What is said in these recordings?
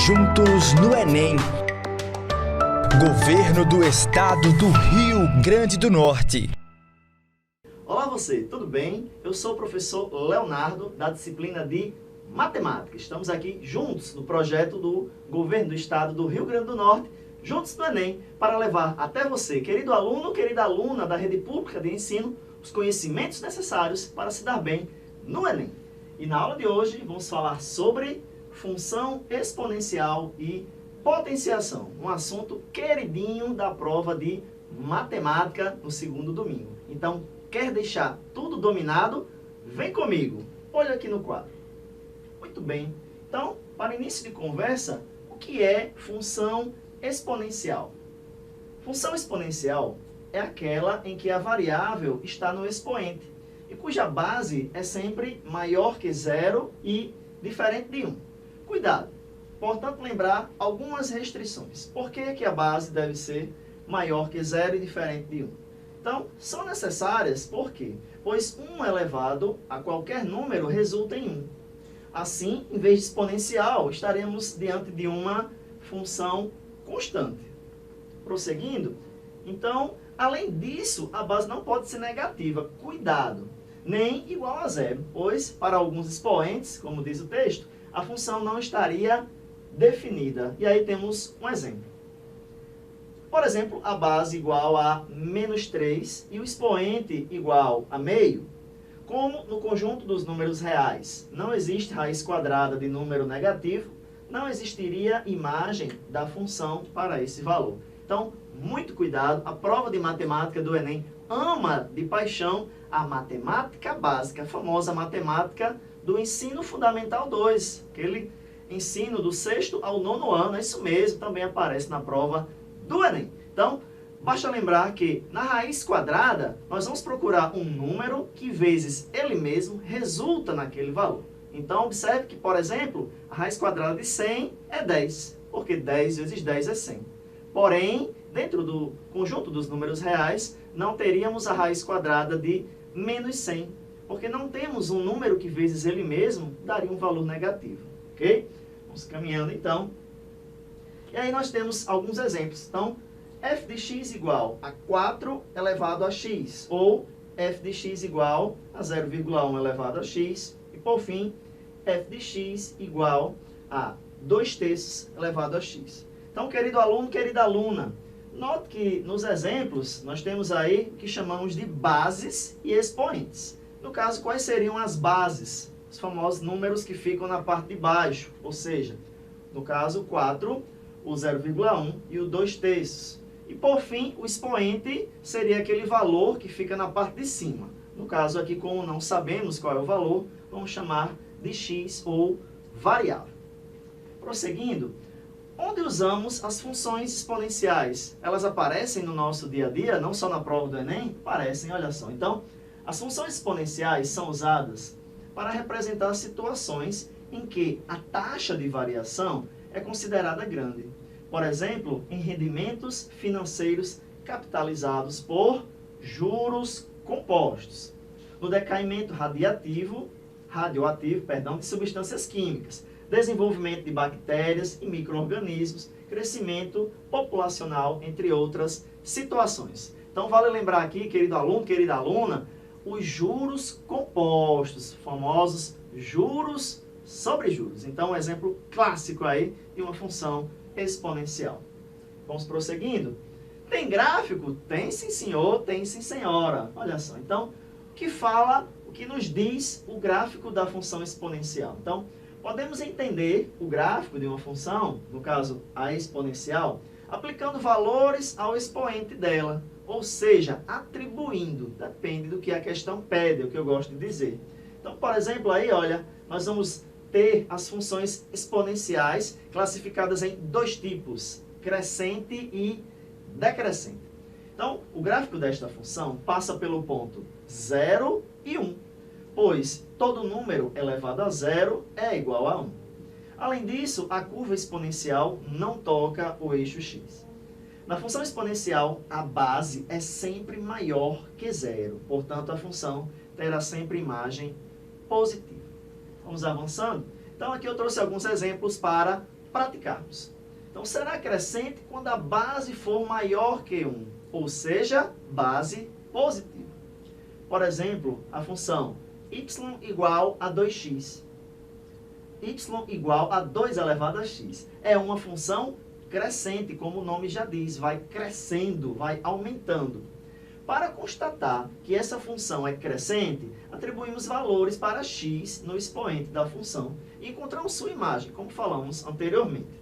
Juntos no Enem. Governo do Estado do Rio Grande do Norte. Olá você, tudo bem? Eu sou o professor Leonardo, da disciplina de Matemática. Estamos aqui juntos no projeto do Governo do Estado do Rio Grande do Norte, Juntos no Enem, para levar até você, querido aluno, querida aluna da rede pública de ensino, os conhecimentos necessários para se dar bem no Enem. E na aula de hoje vamos falar sobre função exponencial e potenciação, um assunto queridinho da prova de matemática no segundo domingo. Então, quer deixar tudo dominado? Vem comigo, olha aqui no quadro. Muito bem, então, para início de conversa, o que é função exponencial? Função exponencial é aquela em que a variável está no expoente e cuja base é sempre maior que zero e diferente de 1. Cuidado! Portanto, lembrar algumas restrições. Por que que a base deve ser maior que zero e diferente de 1? Então, são necessárias, por quê? Pois 1 elevado a qualquer número resulta em 1. Assim, em vez de exponencial, estaremos diante de uma função constante. Prosseguindo, então, além disso, a base não pode ser negativa. Cuidado! Nem igual a zero, pois, para alguns expoentes, como diz o texto, a função não estaria definida. E aí temos um exemplo. Por exemplo, a base igual a menos 3 e o expoente igual a meio. Como no conjunto dos números reais não existe raiz quadrada de número negativo, não existiria imagem da função para esse valor. Então, muito cuidado, a prova de matemática do Enem ama de paixão a matemática básica, a famosa matemática do ensino fundamental 2, aquele ensino do 6º ao 9º ano, é isso mesmo, também aparece na prova do Enem. Então, basta lembrar que na raiz quadrada, nós vamos procurar um número que vezes ele mesmo resulta naquele valor. Então, observe que, por exemplo, a raiz quadrada de 100 é 10, porque 10 vezes 10 é 100. Porém, dentro do conjunto dos números reais, não teríamos a raiz quadrada de menos 100, porque não temos um número que vezes ele mesmo daria um valor negativo, ok? Vamos caminhando então. E aí nós temos alguns exemplos. Então, f de x igual a 4 elevado a x, ou f de x igual a 0,1 elevado a x, e por fim, f de x igual a 2/3 elevado a x. Então, querido aluno, querida aluna, note que nos exemplos nós temos aí o que chamamos de bases e expoentes. No caso, quais seriam as bases? Os famosos números que ficam na parte de baixo, ou seja, no caso 4, o 0,1 e o 2/3. E por fim, o expoente seria aquele valor que fica na parte de cima. No caso aqui, como não sabemos qual é o valor, vamos chamar de x ou variável. Prosseguindo, onde usamos as funções exponenciais? Elas aparecem no nosso dia a dia, não só na prova do Enem? Aparecem, olha só. Então, as funções exponenciais são usadas para representar situações em que a taxa de variação é considerada grande. Por exemplo, em rendimentos financeiros capitalizados por juros compostos. No decaimento radioativo, de substâncias químicas. Desenvolvimento de bactérias e micro-organismos, crescimento populacional, entre outras situações. Então, vale lembrar aqui, querido aluno, querida aluna, os juros compostos, famosos juros sobre juros. Então, um exemplo clássico aí de uma função exponencial. Vamos prosseguindo. Tem gráfico? Tem sim, senhor, tem sim, senhora. Olha só, então, o que nos diz o gráfico da função exponencial? Então, podemos entender o gráfico de uma função, no caso a exponencial, aplicando valores ao expoente dela, ou seja, atribuindo, depende do que a questão pede, é o que eu gosto de dizer. Então, por exemplo, aí, olha, nós vamos ter as funções exponenciais classificadas em dois tipos, crescente e decrescente. Então, o gráfico desta função passa pelo ponto 0 e 1, pois todo número elevado a 0 é igual a 1. Além disso, a curva exponencial não toca o eixo x. Na função exponencial, a base é sempre maior que zero, portanto, a função terá sempre imagem positiva. Vamos avançando? Então, aqui eu trouxe alguns exemplos para praticarmos. Então, será crescente quando a base for maior que 1, ou seja, base positiva. Por exemplo, a função y igual a 2x. Y igual a 2 elevado a x. É uma função crescente, como o nome já diz, vai crescendo, vai aumentando. Para constatar que essa função é crescente, atribuímos valores para x no expoente da função e encontramos sua imagem, como falamos anteriormente.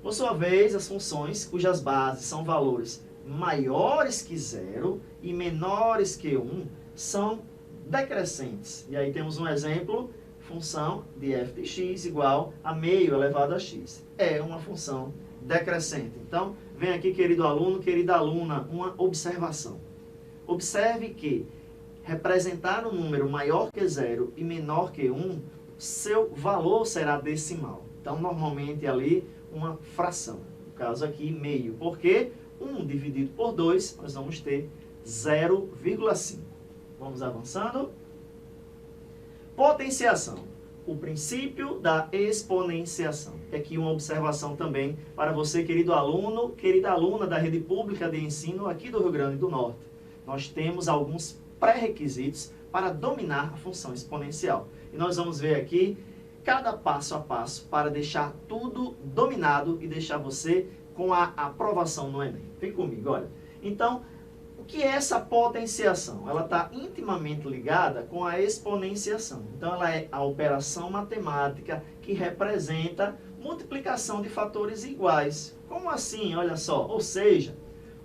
Por sua vez, as funções cujas bases são valores maiores que 0 e menores que 1 são decrescentes. E aí temos um exemplo, função de f de x igual a meio elevado a x. É uma função decrescente. Então, vem aqui, querido aluno, querida aluna, uma observação. Observe que representar um número maior que 0 e menor que 1, seu valor será decimal. Então, normalmente ali, uma fração. No caso aqui, meio. Porque 1 dividido por 2, nós vamos ter 0,5. Vamos avançando. Potenciação. O princípio da exponenciação. Aqui uma observação também para você, querido aluno, querida aluna da rede pública de ensino aqui do Rio Grande do Norte. Nós temos alguns pré-requisitos para dominar a função exponencial. E nós vamos ver aqui cada passo a passo para deixar tudo dominado e deixar você com a aprovação no Enem. Vem comigo, olha. Então, o que é essa potenciação? Ela está intimamente ligada com a exponenciação. Então, ela é a operação matemática que representa multiplicação de fatores iguais. Como assim? Olha só. Ou seja,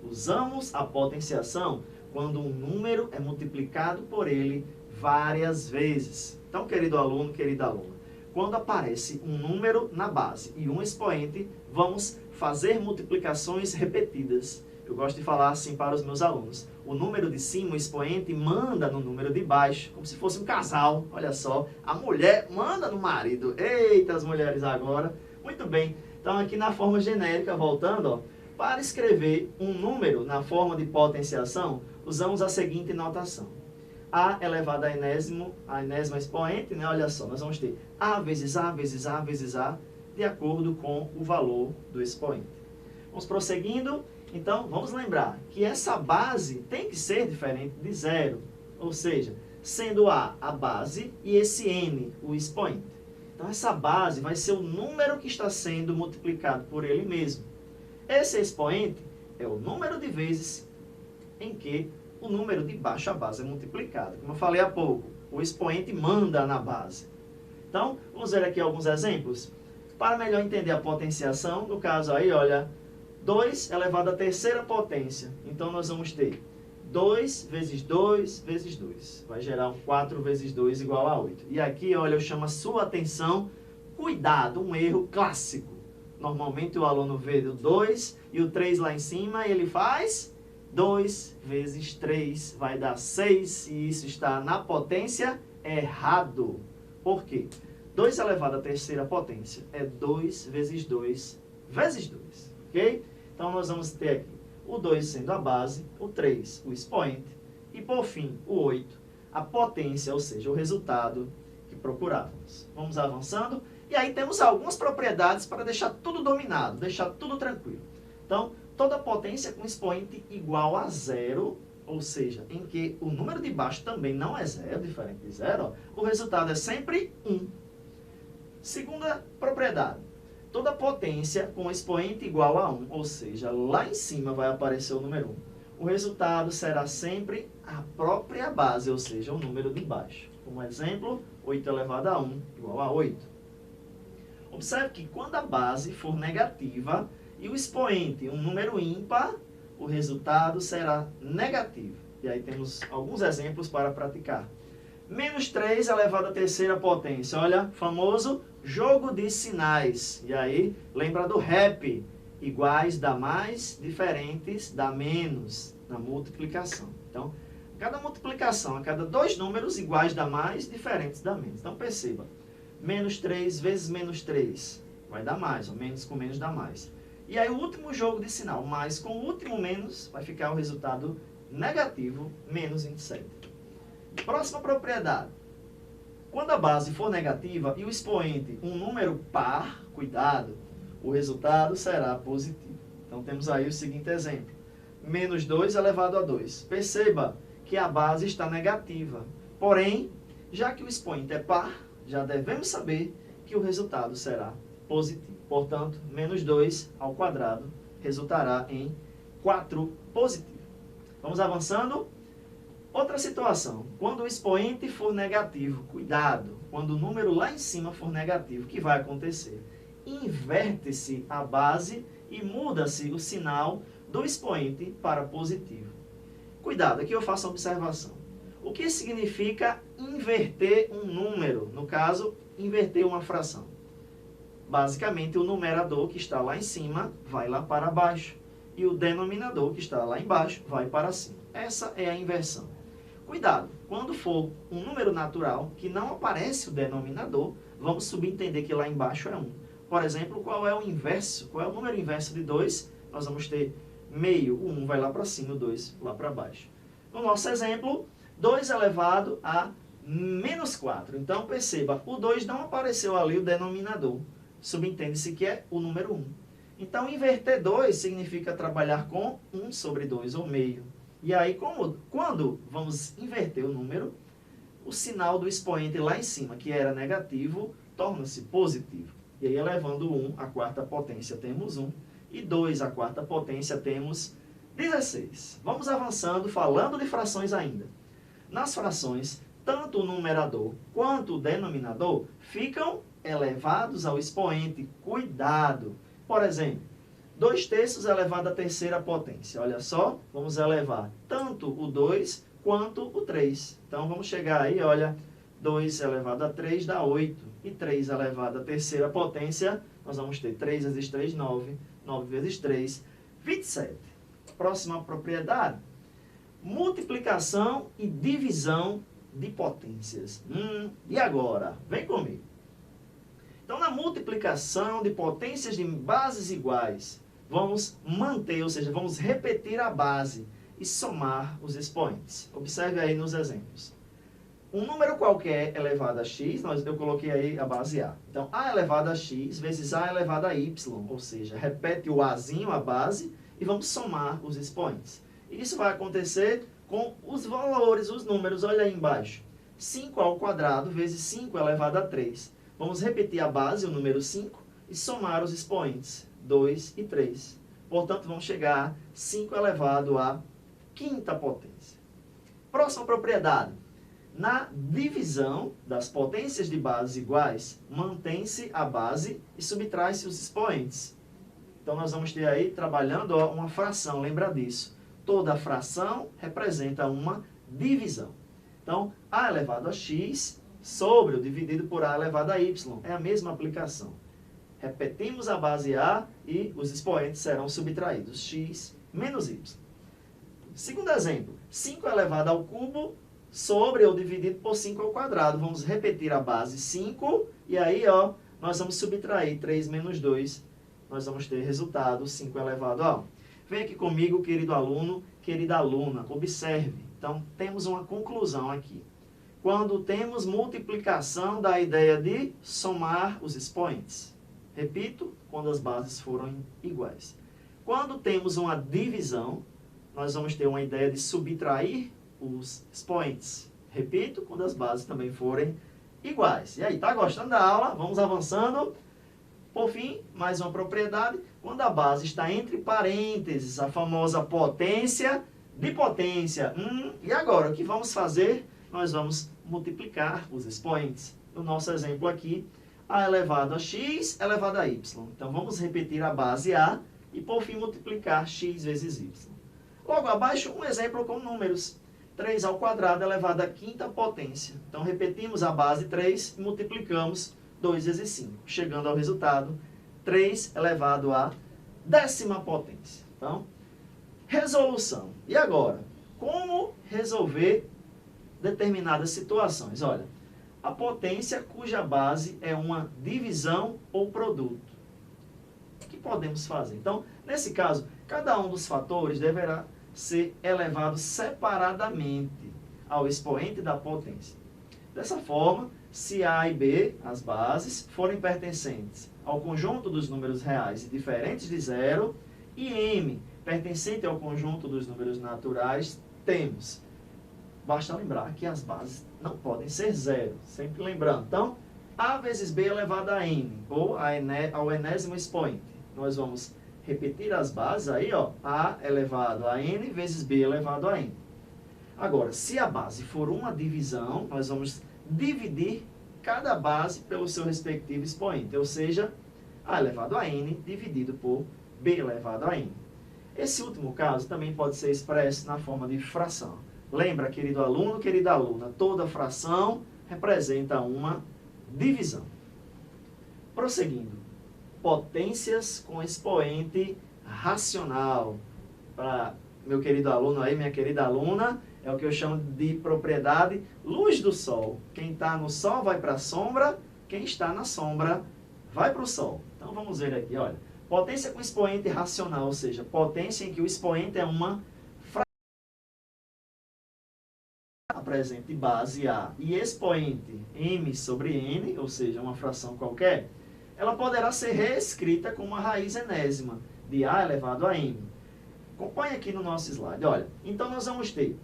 usamos a potenciação quando um número é multiplicado por ele várias vezes. Então, querido aluno, querida aluna, quando aparece um número na base e um expoente, vamos fazer multiplicações repetidas. Eu gosto de falar assim para os meus alunos. O número de cima, o expoente, manda no número de baixo, como se fosse um casal. Olha só, a mulher manda no marido. Eita, as mulheres agora. Muito bem. Então, aqui na forma genérica, voltando, ó, para escrever um número na forma de potenciação, usamos a seguinte notação. A elevado a enésima expoente, né? Olha só, nós vamos ter A vezes A vezes A vezes A, de acordo com o valor do expoente. Vamos prosseguindo. Então, vamos lembrar que essa base tem que ser diferente de 0. Ou seja, sendo A a base e esse N o expoente. Então, essa base vai ser o número que está sendo multiplicado por ele mesmo. Esse expoente é o número de vezes em que o número de baixo a base é multiplicado. Como eu falei há pouco, o expoente manda na base. Então, vamos ver aqui alguns exemplos. Para melhor entender a potenciação, no caso aí, olha, 2 elevado à terceira potência. Então, nós vamos ter 2 vezes 2 vezes 2. Vai gerar um 4 vezes 2 igual a 8. E aqui, olha, eu chamo a sua atenção, cuidado, um erro clássico. Normalmente o aluno vê o 2 e o 3 lá em cima e ele faz 2 vezes 3 vai dar 6 e isso está na potência errado. Por quê? 2 elevado à terceira potência é 2 vezes 2 vezes 2. Ok? Então, nós vamos ter aqui o 2 sendo a base, o 3 o expoente e, por fim, o 8 a potência, ou seja, o resultado que procurávamos. Vamos avançando. E aí temos algumas propriedades para deixar tudo dominado, deixar tudo tranquilo. Então, toda potência com expoente igual a 0, ou seja, em que o número de baixo também não é 0, diferente de 0, ó, o resultado é sempre 1. Segunda propriedade, toda potência com expoente igual a 1, ou seja, lá em cima vai aparecer o número 1. O resultado será sempre a própria base, ou seja, o número de baixo. Como exemplo, 8 elevado a 1 igual a 8. Observe que quando a base for negativa e o expoente um número ímpar, o resultado será negativo. E aí temos alguns exemplos para praticar. Menos 3 elevado à terceira potência. Olha, famoso jogo de sinais. E aí, lembra do rap. Iguais dá mais, diferentes dá menos, na multiplicação. Então, cada multiplicação, a cada 2 números iguais dá mais, diferentes dá menos. Então, perceba. Menos 3 vezes menos 3 vai dar mais, ou menos com menos dá mais. E aí o último jogo de sinal, mais com o último menos, vai ficar o resultado negativo, menos 27. Próxima propriedade. Quando a base for negativa e o expoente um número par, cuidado, o resultado será positivo. Então, temos aí o seguinte exemplo. Menos 2 elevado a 2. Perceba que a base está negativa. Porém, já que o expoente é par, já devemos saber que o resultado será positivo. Portanto, menos 2 ao quadrado resultará em 4 positivo. Vamos avançando. Outra situação. Quando o expoente for negativo, cuidado. Quando o número lá em cima for negativo, o que vai acontecer? Inverte-se a base e muda-se o sinal do expoente para positivo. Cuidado, aqui eu faço uma observação. O que significa inverter um número? No caso, inverter uma fração. Basicamente, o numerador que está lá em cima vai lá para baixo. E o denominador que está lá embaixo vai para cima. Essa é a inversão. Cuidado, quando for um número natural que não aparece o denominador, vamos subentender que lá embaixo é 1. Por exemplo, qual é o inverso? Qual é o número inverso de 2? Nós vamos ter meio, o 1 vai lá para cima, o 2 lá para baixo. No nosso exemplo, 2 elevado a menos 4. Então, perceba, o 2 não apareceu ali o denominador. Subentende-se que é o número 1. Então, inverter 2 significa trabalhar com 1 sobre 2, ou meio. E aí, quando vamos inverter o número, o sinal do expoente lá em cima, que era negativo, torna-se positivo. E aí, elevando 1 à quarta potência, temos 1. E 2 à quarta potência, temos 16. Vamos avançando, falando de frações ainda. Nas frações, tanto o numerador quanto o denominador ficam elevados ao expoente. Cuidado! Por exemplo, 2/3 elevado à terceira potência. Olha só, vamos elevar tanto o 2 quanto o 3. Então, vamos chegar aí, olha, 2 elevado a 3 dá 8. E 3 elevado à terceira potência, nós vamos ter 3 vezes 3, 9. 9 vezes 3, 27. Próxima propriedade. Multiplicação e divisão de potências. E agora? Vem comigo. Então, na multiplicação de potências de bases iguais, vamos manter, ou seja, vamos repetir a base e somar os expoentes. Observe aí nos exemplos. Um número qualquer elevado a x, eu coloquei aí a base a. Então, a elevado a x vezes a elevado a y, ou seja, repete o azinho, a base, e vamos somar os expoentes. E isso vai acontecer com os valores, os números, olha aí embaixo. 5 ao quadrado vezes 5 elevado a 3. Vamos repetir a base, o número 5, e somar os expoentes, 2 e 3. Portanto, vamos chegar a 5 elevado à quinta potência. Próxima propriedade. Na divisão das potências de bases iguais, mantém-se a base e subtrai-se os expoentes. Então, nós vamos ter aí, trabalhando, uma fração, lembra disso. Toda fração representa uma divisão. Então, a elevado a x sobre o dividido por a elevado a y. É a mesma aplicação. Repetimos a base a e os expoentes serão subtraídos. X menos y. Segundo exemplo, 5 elevado ao cubo sobre ou dividido por 5 ao quadrado. Vamos repetir a base 5 e aí, nós vamos subtrair 3 menos 2. Nós vamos ter resultado 5 elevado a 1. Vem aqui comigo, querido aluno, querida aluna. Observe. Então, temos uma conclusão aqui. Quando temos multiplicação, dá a ideia de somar os expoentes. Repito, quando as bases forem iguais. Quando temos uma divisão, nós vamos ter uma ideia de subtrair os expoentes. Repito, quando as bases também forem iguais. E aí, tá gostando da aula? Vamos avançando. Por fim, mais uma propriedade. Quando a base está entre parênteses, a famosa potência de potência. E agora, o que vamos fazer? Nós vamos multiplicar os expoentes. No nosso exemplo aqui, a elevado a x elevado a y. Então, vamos repetir a base a e, por fim, multiplicar x vezes y. Logo abaixo, um exemplo com números. 3 ao quadrado elevado à quinta potência. Então, repetimos a base 3 e multiplicamos 2 vezes 5, chegando ao resultado 3 elevado à décima potência. Então, resolução. E agora, como resolver determinadas situações? Olha, a potência cuja base é uma divisão ou produto. O que podemos fazer? Então, nesse caso, cada um dos fatores deverá ser elevado separadamente ao expoente da potência. Dessa forma, se A e B, as bases, forem pertencentes ao conjunto dos números reais e diferentes de zero, e m, pertencente ao conjunto dos números naturais, temos. Basta lembrar que as bases não podem ser zero, sempre lembrando. Então, a vezes b elevado a n, ou ao enésimo expoente. Nós vamos repetir as bases aí, ó, a elevado a n vezes b elevado a n. Agora, se a base for uma divisão, nós vamos dividir cada base pelo seu respectivo expoente, ou seja, a elevado a n dividido por b elevado a n. Esse último caso também pode ser expresso na forma de fração. Lembra, querido aluno, querida aluna, toda fração representa uma divisão. Prosseguindo, potências com expoente racional. Para meu querido aluno aí, minha querida aluna, é o que eu chamo de propriedade luz do sol. Quem está no sol vai para a sombra, quem está na sombra vai para o sol. Então vamos ver aqui, olha. Potência com expoente racional, ou seja, potência em que o expoente é uma fração presente base A e expoente m sobre n, ou seja, uma fração qualquer, ela poderá ser reescrita como uma raiz enésima de A elevado a m. Acompanhe aqui no nosso slide, olha. Então nós vamos ter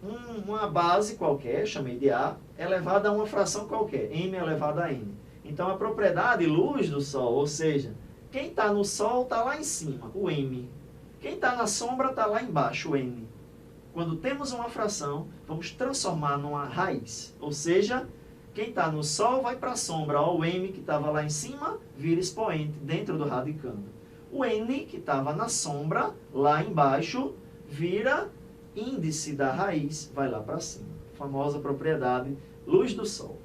uma base qualquer, chamei de A, elevada a uma fração qualquer, m elevado a n. Então a propriedade luz do sol, ou seja, quem está no sol está lá em cima, o m. Quem está na sombra está lá embaixo, o n. Quando temos uma fração, vamos transformar numa raiz. Ou seja, quem está no sol vai para a sombra. Ó, o m que estava lá em cima vira expoente dentro do radicando. O n que estava na sombra, lá embaixo, vira índice da raiz, vai lá para cima. Famosa propriedade luz do sol.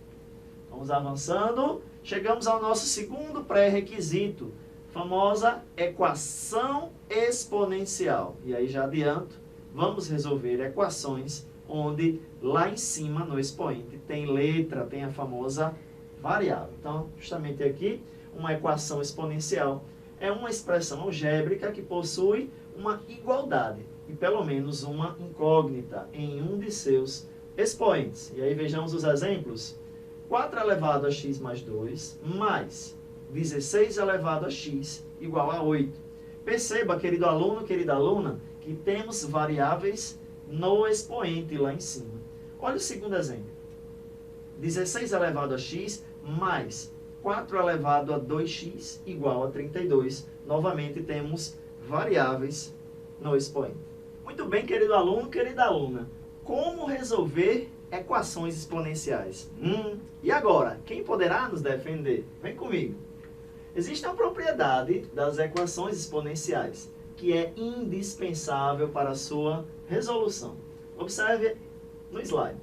Vamos avançando. Chegamos ao nosso segundo pré-requisito. Famosa equação exponencial. E aí já adianto, vamos resolver equações onde lá em cima no expoente tem letra, tem a famosa variável. Então, justamente aqui, uma equação exponencial é uma expressão algébrica que possui uma igualdade e pelo menos uma incógnita em um de seus expoentes. E aí vejamos os exemplos. 4 elevado a x mais 2 mais 16 elevado a x igual a 8. Perceba, querido aluno, querida aluna, que temos variáveis no expoente lá em cima. Olha o segundo exemplo. 16 elevado a x mais 4 elevado a 2x igual a 32. Novamente temos variáveis no expoente. Muito bem, querido aluno, querida aluna. Como resolver equações exponenciais? E agora? Quem poderá nos defender? Vem comigo. Existe uma propriedade das equações exponenciais que é indispensável para a sua resolução. Observe no slide.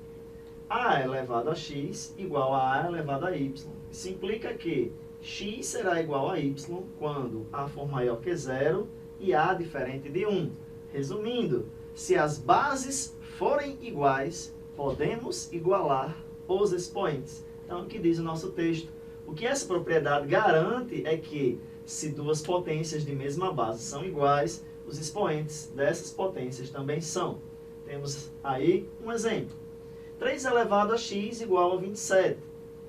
A elevado a x igual a elevado a y. Isso implica que x será igual a y quando a for maior que 0 e a diferente de 1. Resumindo, se as bases forem iguais, podemos igualar os expoentes. Então, o que diz o nosso texto? O que essa propriedade garante é que, se duas potências de mesma base são iguais, os expoentes dessas potências também são. Temos aí um exemplo. 3 elevado a x igual a 27.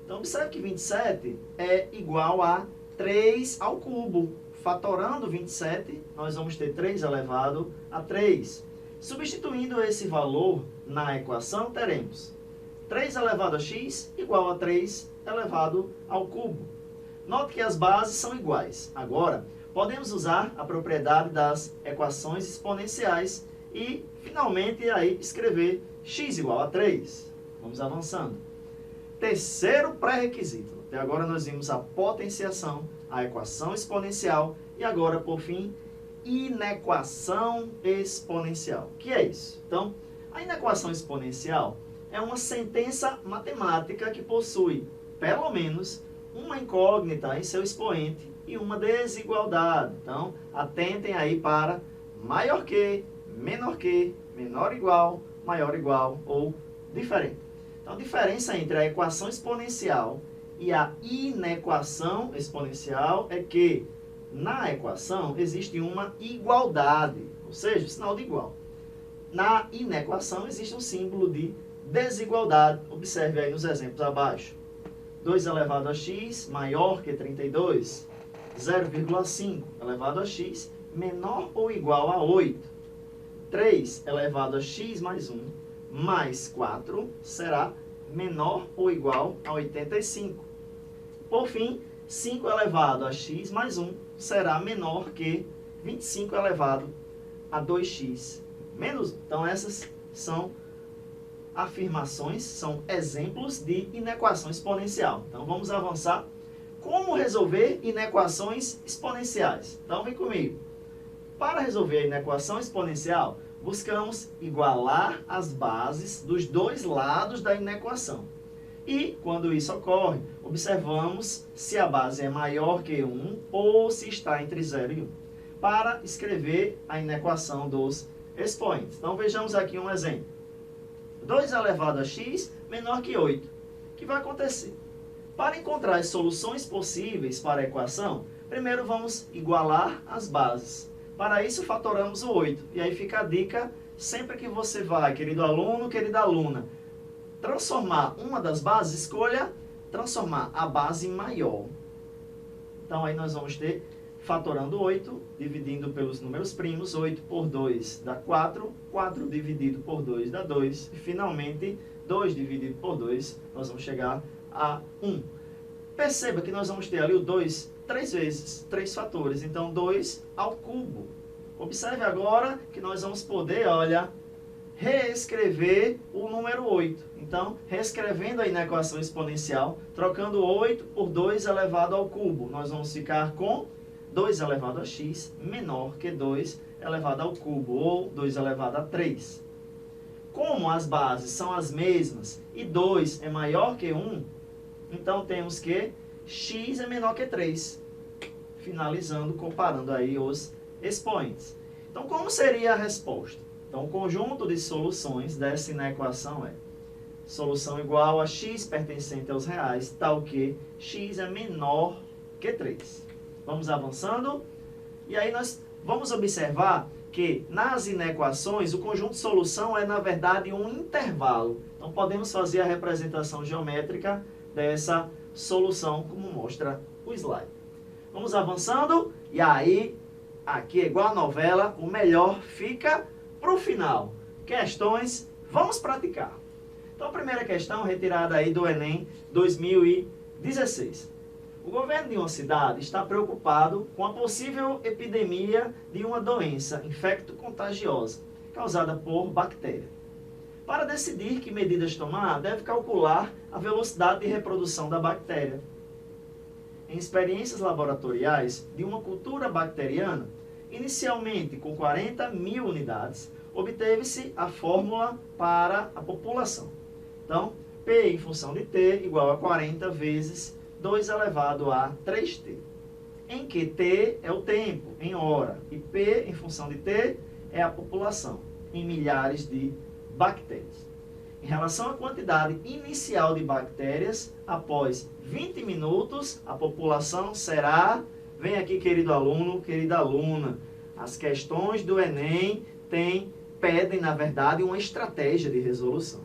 Então, observe que 27 é igual a 3 ao cubo. Fatorando 27, nós vamos ter 3 elevado a 3. Substituindo esse valor na equação, teremos 3 elevado a x igual a 3 elevado ao cubo. Note que as bases são iguais. Agora, podemos usar a propriedade das equações exponenciais e, finalmente, aí escrever x igual a 3. Vamos avançando. Terceiro pré-requisito. Até agora nós vimos a potenciação, a equação exponencial e agora, por fim, inequação exponencial. O que é isso? Então, a inequação exponencial é uma sentença matemática que possui, pelo menos, uma incógnita em seu expoente e uma desigualdade. Então, atentem aí para maior que, menor igual, maior igual ou diferente. Então, a diferença entre a equação exponencial e a inequação exponencial é que na equação existe uma igualdade, ou seja, o sinal de igual. Na inequação existe um símbolo de desigualdade. Observe aí nos exemplos abaixo. 2 elevado a x maior que 32. 0,5 elevado a x menor ou igual a 8. 3 elevado a x mais 1 mais 4 será menor ou igual a 85. Por fim, 5 elevado a x mais 1 será menor que 25 elevado a 2x menos 1. Então, essas são afirmações, são exemplos de inequação exponencial. Então, vamos avançar. Como resolver inequações exponenciais? Então, vem comigo. Para resolver a inequação exponencial, buscamos igualar as bases dos dois lados da inequação. E, quando isso ocorre, observamos se a base é maior que 1 ou se está entre 0 e 1, para escrever a inequação dos expoentes. Então, vejamos aqui um exemplo. 2 elevado a x menor que 8. O que vai acontecer? Para encontrar as soluções possíveis para a equação, primeiro vamos igualar as bases. Para isso, fatoramos o 8. E aí fica a dica, sempre que você vai, querido aluno, querida aluna, transformar uma das bases, escolha transformar a base em maior. Então, aí nós vamos ter, fatorando 8, dividindo pelos números primos, 8 por 2 dá 4, 4 dividido por 2 dá 2, e finalmente, 2 dividido por 2, nós vamos chegar a 1. Perceba que nós vamos ter ali o 2 3 vezes, 3 fatores, então 2 ao cubo. Observe agora que nós vamos poder, olha, reescrever o número 8. Então, reescrevendo aí na equação exponencial, trocando 8 por 2 elevado ao cubo, nós vamos ficar com 2 elevado a x menor que 2 elevado ao cubo, ou 2 elevado a 3. Como as bases são as mesmas e 2 é maior que 1, então temos que x é menor que 3. Finalizando, comparando aí os expoentes. Então, como seria a resposta? Então, o conjunto de soluções dessa inequação é solução igual a x pertencente aos reais, tal que x é menor que 3. Vamos avançando. E aí nós vamos observar que nas inequações o conjunto de solução é, na verdade, um intervalo. Então, podemos fazer a representação geométrica dessa solução, como mostra o slide. Vamos avançando. E aí, aqui é igual a novela, o melhor fica para o final. Questões, vamos praticar. Então, a primeira questão, retirada aí do Enem 2016. O governo de uma cidade está preocupado com a possível epidemia de uma doença infecto-contagiosa causada por bactéria. Para decidir que medidas tomar, deve calcular a velocidade de reprodução da bactéria. Em experiências laboratoriais de uma cultura bacteriana, inicialmente com 40.000 unidades, obteve-se a fórmula para a população. Então, P em função de T igual a 40 vezes 2 elevado a 3T, em que T é o tempo, em hora, e P em função de T é a população, em milhares de bactérias. Em relação à quantidade inicial de bactérias, após 20 minutos, a população será... Vem aqui, querido aluno, querida aluna, as questões do Enem pedem, na verdade, uma estratégia de resolução.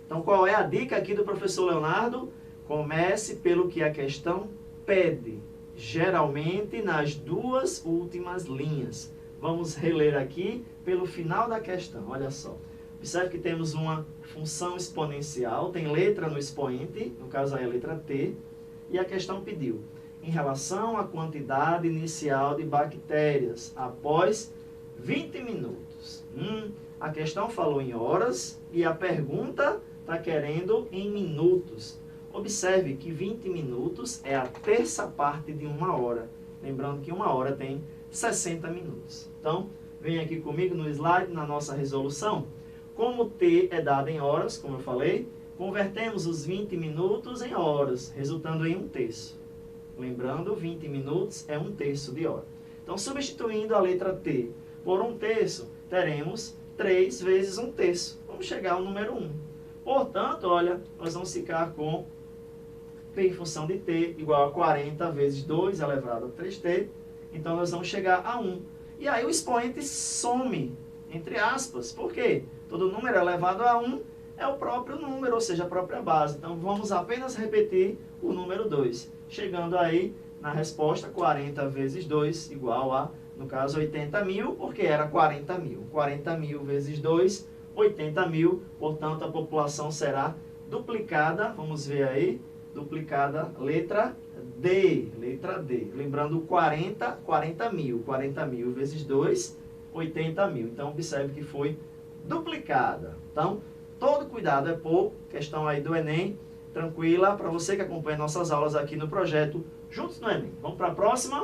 Então, qual é a dica aqui do professor Leonardo? Comece pelo que a questão pede, geralmente nas duas últimas linhas. Vamos reler aqui pelo final da questão, olha só. Observe que temos uma função exponencial, tem letra no expoente, no caso aí a letra T, e a questão pediu, em relação à quantidade inicial de bactérias, após 20 minutos. A questão falou em horas e a pergunta está querendo em minutos. Observe que 20 minutos é a terça parte de uma hora. Lembrando que uma hora tem 60 minutos. Então, vem aqui comigo no slide, na nossa resolução. Como T é dado em horas, como eu falei, convertemos os 20 minutos em horas, resultando em 1/3. Lembrando, 20 minutos é 1/3 de hora. Então, substituindo a letra T por 1/3, teremos 3 vezes 1/3. Vamos chegar ao número 1. Portanto, olha, nós vamos ficar com P em função de T igual a 40 vezes 2 elevado a 3T. Então, nós vamos chegar a 1. E aí o expoente some, entre aspas. Por quê? Todo número elevado a 1 é o próprio número, ou seja, a própria base. Então, vamos apenas repetir o número 2. Chegando aí na resposta, 40 vezes 2 igual a, no caso, 80 mil, porque era 40 mil. 40 mil vezes 2, 80 mil. Portanto, a população será duplicada. Vamos ver aí, duplicada, letra D. Letra D. Lembrando, 40 mil. 40 mil vezes 2, 80 mil. Então, observe que foi duplicada. Então, todo cuidado é pouco. Questão aí do Enem, tranquila, para você que acompanha nossas aulas aqui no projeto Juntos no Enem. Vamos para a próxima?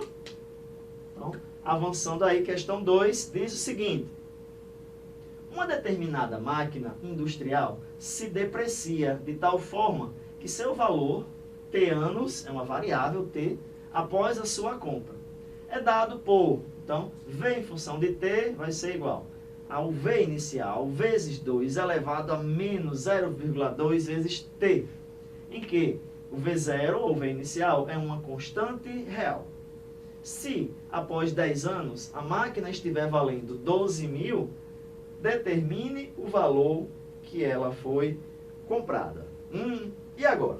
Então, avançando aí, questão 2, diz o seguinte. Uma determinada máquina industrial se deprecia de tal forma que seu valor, T anos, é uma variável T, após a sua compra. É dado por, então, V em função de T vai ser igual ao V inicial vezes 2 elevado a menos 0,2 vezes T, em que o V0, ou V inicial, é uma constante real. Se, após 10 anos, a máquina estiver valendo 12 mil, determine o valor que ela foi comprada. E agora?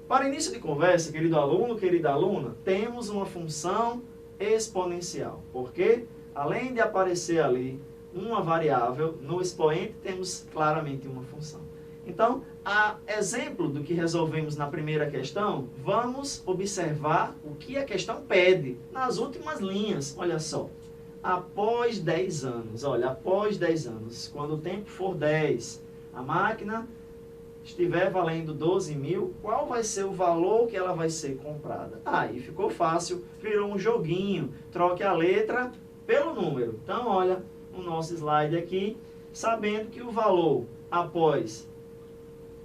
Para início de conversa, querido aluno, querida aluna, temos uma função exponencial. Porque, além de aparecer ali uma variável, no expoente temos claramente uma função. Então, a exemplo do que resolvemos na primeira questão, vamos observar o que a questão pede nas últimas linhas. Olha só, após 10 anos, olha, após 10 anos, quando o tempo for 10, a máquina estiver valendo 12 mil, qual vai ser o valor que ela vai ser comprada? Aí ficou fácil, virou um joguinho, troque a letra pelo número. Então, olha, o nosso slide aqui, sabendo que o valor após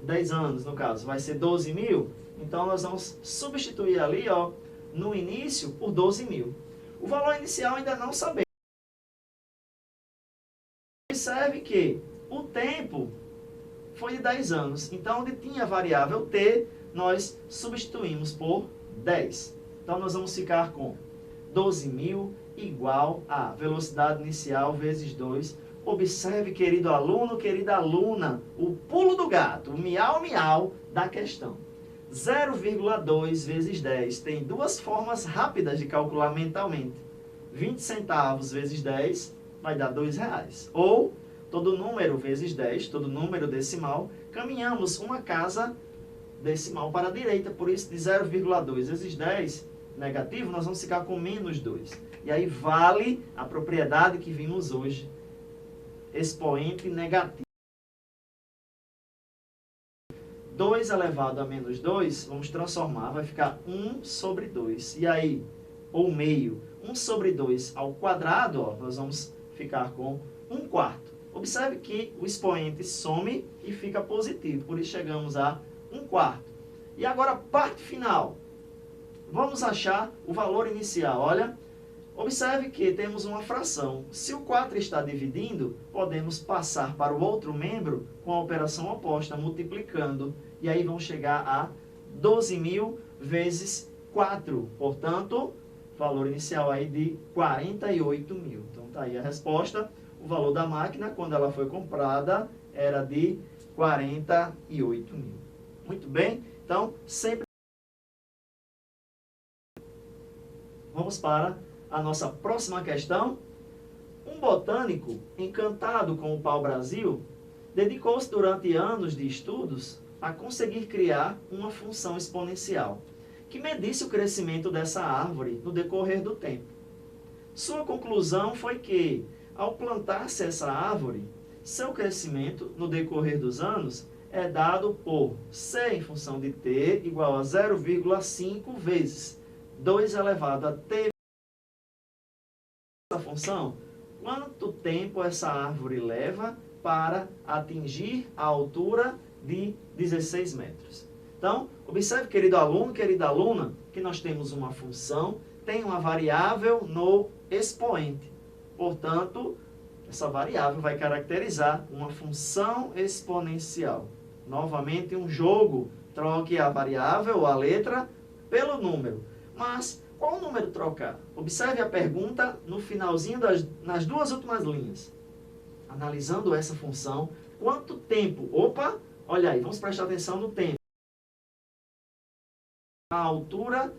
10 anos, no caso, vai ser 12 mil, então nós vamos substituir ali, ó, no início, por 12 mil. O valor inicial ainda não sabemos. Observe que o tempo foi de 10 anos, então onde tinha a variável T, nós substituímos por 10. Então nós vamos ficar com 12 mil igual a velocidade inicial vezes 2. Observe, querido aluno, querida aluna, o pulo do gato, o miau-miau da questão. 0,2 vezes 10 tem duas formas rápidas de calcular mentalmente. 20 centavos vezes 10 vai dar R$2. Ou, todo número vezes 10, todo número decimal, caminhamos uma casa decimal para a direita. Por isso, de 0,2 vezes 10, negativo, nós vamos ficar com menos 2. E aí vale a propriedade que vimos hoje. Expoente negativo. 2 elevado a menos 2, vamos transformar, vai ficar 1 sobre 2. E aí, ou meio, 1 sobre 2 ao quadrado, ó, nós vamos ficar com 1/4. Observe que o expoente some e fica positivo, por isso chegamos a 1/4. E agora, parte final. Vamos achar o valor inicial, olha. Observe que temos uma fração. Se o 4 está dividindo, podemos passar para o outro membro com a operação oposta, multiplicando. E aí vamos chegar a 12 mil vezes 4. Portanto, valor inicial aí de 48 mil. Então, está aí a resposta. O valor da máquina, quando ela foi comprada, era de 48 mil. Muito bem? Então, sempre... Vamos para a nossa próxima questão. Um botânico, encantado com o pau-brasil, dedicou-se durante anos de estudos a conseguir criar uma função exponencial que medisse o crescimento dessa árvore no decorrer do tempo. Sua conclusão foi que, ao plantar-se essa árvore, seu crescimento no decorrer dos anos é dado por C em função de T igual a 0,5 vezes 2 elevado a T. Essa função, quanto tempo essa árvore leva para atingir a altura de 16 metros. Então, observe, querido aluno, querida aluna, que nós temos uma função, tem uma variável no expoente. Portanto, essa variável vai caracterizar uma função exponencial. Novamente, um jogo, troque a variável ou a letra pelo número. Mas, qual número trocar? Observe a pergunta no finalzinho nas duas últimas linhas. Analisando essa função, quanto tempo? Opa, olha aí, vamos prestar atenção no tempo. A altura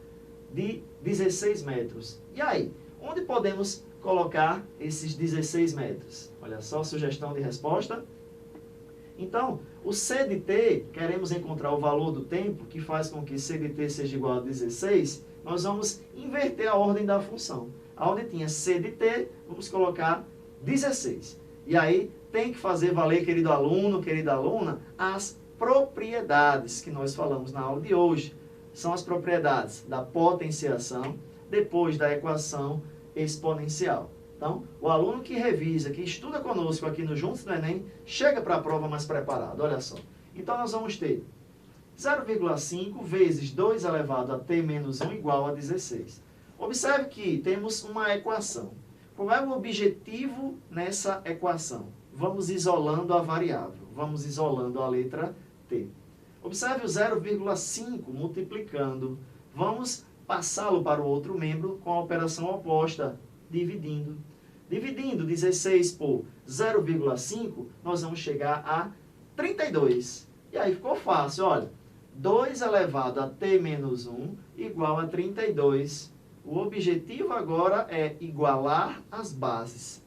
de 16 metros. E aí, onde podemos colocar esses 16 metros? Olha só, sugestão de resposta. Então, o C de T, queremos encontrar o valor do tempo, que faz com que C de T seja igual a 16, nós vamos inverter a ordem da função. Aonde tinha C de T, vamos colocar 16. E aí, tem que fazer valer, querido aluno, querida aluna, as propriedades que nós falamos na aula de hoje. São as propriedades da potenciação, depois da equação exponencial. Então, o aluno que revisa, que estuda conosco aqui no Juntos do Enem, chega para a prova mais preparado, olha só. Então, nós vamos ter 0,5 vezes 2 elevado a t menos 1 igual a 16. Observe que temos uma equação. Qual é o objetivo nessa equação? Vamos isolando a variável, vamos isolando a letra t. Observe o 0,5 multiplicando. Vamos passá-lo para o outro membro com a operação oposta, dividindo. Dividindo 16 por 0,5, nós vamos chegar a 32. E aí ficou fácil, olha. 2 elevado a t menos 1 igual a 32. O objetivo agora é igualar as bases.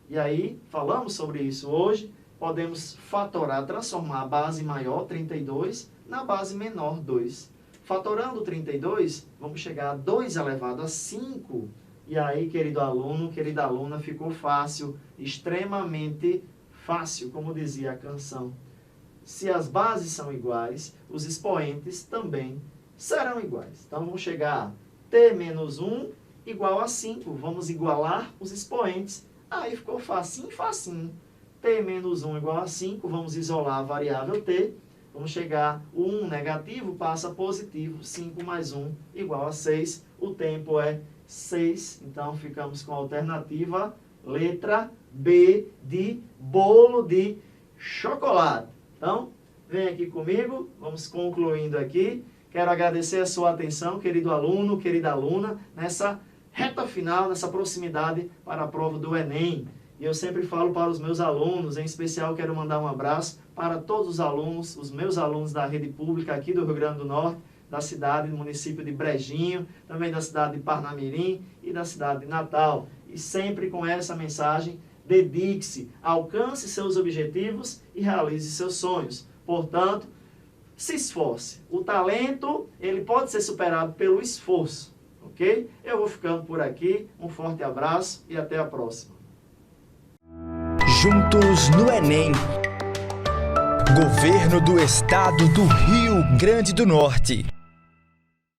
E aí, falamos sobre isso hoje. Podemos fatorar, transformar a base maior, 32, na base menor, 2. Fatorando 32, vamos chegar a 2 elevado a 5. E aí, querido aluno, querida aluna, ficou fácil, extremamente fácil, como dizia a canção. Se as bases são iguais, os expoentes também serão iguais. Então, vamos chegar a t menos 1 igual a 5. Vamos igualar os expoentes. Aí ficou facinho, facinho. T menos 1 igual a 5, vamos isolar a variável t, vamos chegar, o 1 negativo passa positivo, 5 mais 1 igual a 6, o tempo é 6, então ficamos com a alternativa letra B de bolo de chocolate. Então, vem aqui comigo, vamos concluindo aqui. Quero agradecer a sua atenção, querido aluno, querida aluna, nessa reta final, nessa proximidade para a prova do Enem. E eu sempre falo para os meus alunos, em especial quero mandar um abraço para todos os alunos, os meus alunos da rede pública aqui do Rio Grande do Norte, da cidade do município de Brejinho, também da cidade de Parnamirim e da cidade de Natal. E sempre com essa mensagem, dedique-se, alcance seus objetivos e realize seus sonhos. Portanto, se esforce. O talento, ele pode ser superado pelo esforço, ok? Eu vou ficando por aqui, um forte abraço e até a próxima. Juntos no Enem. Governo do Estado do Rio Grande do Norte.